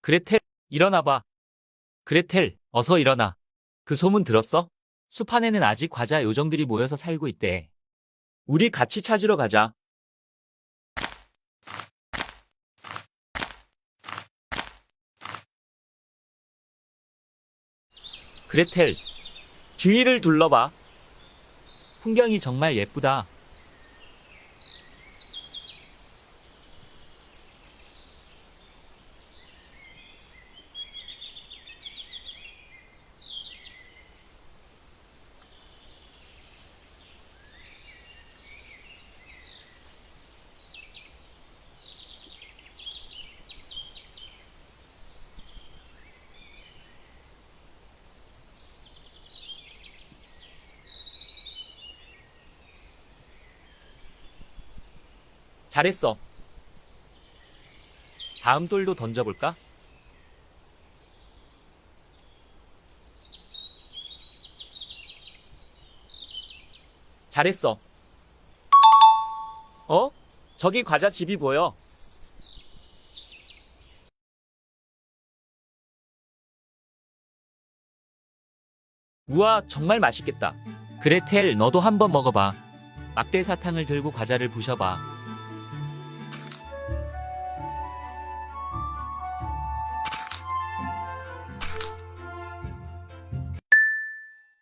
그레텔, 일어나봐. 그레텔, 어서 일어나. 그 소문 들었어? 숲 안에는 아직 과자 요정들이 모여서 살고 있대. 우리 같이 찾으러 가자. 그레텔, 주위를 둘러봐. 풍경이 정말 예쁘다. 잘했어. 다음 돌도 던져볼까? 잘했어. 어? 저기 과자 집이 보여. 우와, 정말 맛있겠다. 그레텔, 너도 한번 먹어봐. 막대 사탕을 들고 과자를 부셔봐.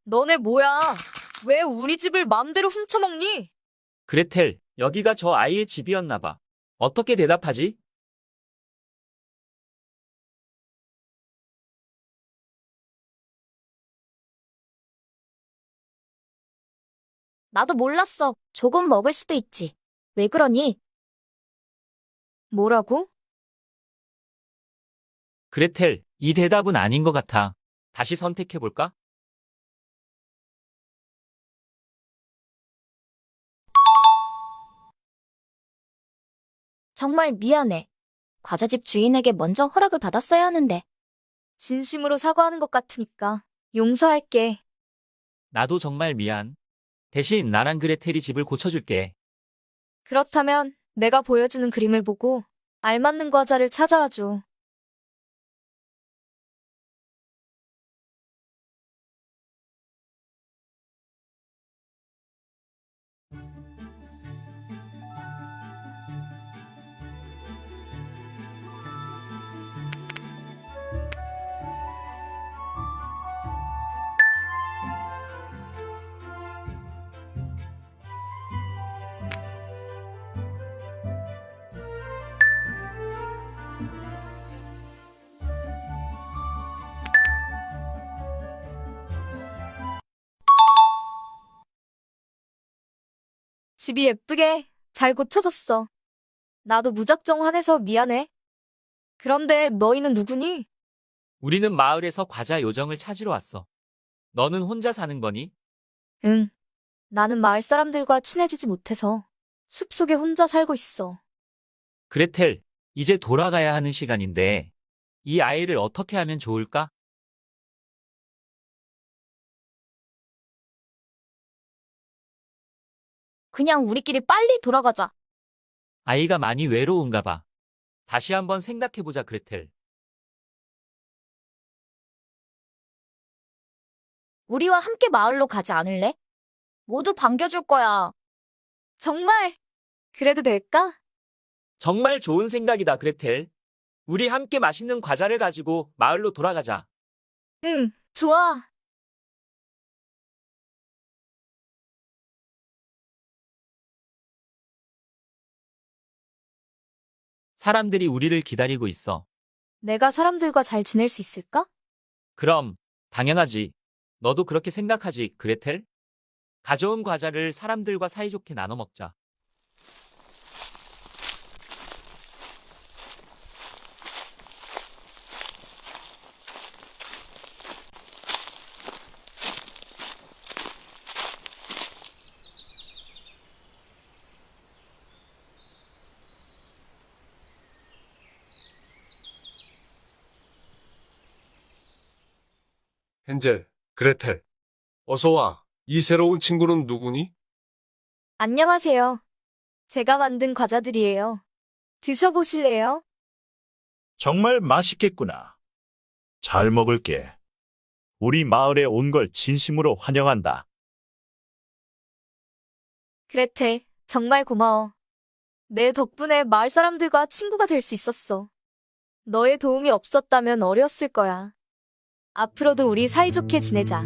너네 뭐야? 왜 우리 집을 맘대로 훔쳐먹니? 그레텔, 여기가 저 아이의 집이었나 봐. 어떻게 대답하지? 나도 몰랐어. 조금 먹을 수도 있지. 왜 그러니? 뭐라고? 그레텔, 이 대답은 아닌 것 같아. 다시 선택해볼까? 정말 미안해. 과자집 주인에게 먼저 허락을 받았어야 하는데. 진심으로 사과하는 것 같으니까 용서할게. 나도 정말 미안. 대신 나랑 그레텔이 집을 고쳐줄게. 그렇다면 내가 보여주는 그림을 보고 알맞는 과자를 찾아와줘. 집이 예쁘게 잘 고쳐졌어. 나도 무작정 화내서 미안해. 그런데 너희는 누구니? 우리는 마을에서 과자 요정을 찾으러 왔어. 너는 혼자 사는 거니? 응. 나는 마을 사람들과 친해지지 못해서 숲속에 혼자 살고 있어. 그레텔, 이제 돌아가야 하는 시간인데, 이 아이를 어떻게 하면 좋을까? 그냥 우리끼리 빨리 돌아가자. 아이가 많이 외로운가 봐. 다시 한번 생각해보자, 그레텔. 우리와 함께 마을로 가지 않을래? 모두 반겨줄 거야. 정말? 그래도 될까? 정말 좋은 생각이다, 그레텔. 우리 함께 맛있는 과자를 가지고 마을로 돌아가자. 응, 좋아. 사람들이 우리를 기다리고 있어. 내가 사람들과 잘 지낼 수 있을까? 그럼, 당연하지. 너도 그렇게 생각하지, 그레텔? 가져온 과자를 사람들과 사이좋게 나눠 먹자. 헨젤, 그레텔, 어서 와. 이 새로운 친구는 누구니? 안녕하세요. 제가 만든 과자들이에요. 드셔보실래요? 정말 맛있겠구나. 잘 먹을게. 우리 마을에 온 걸 진심으로 환영한다. 그레텔, 정말 고마워. 내 덕분에 마을 사람들과 친구가 될 수 있었어. 너의 도움이 없었다면 어려웠을 거야. 앞으로도 우리 사이좋게 지내자.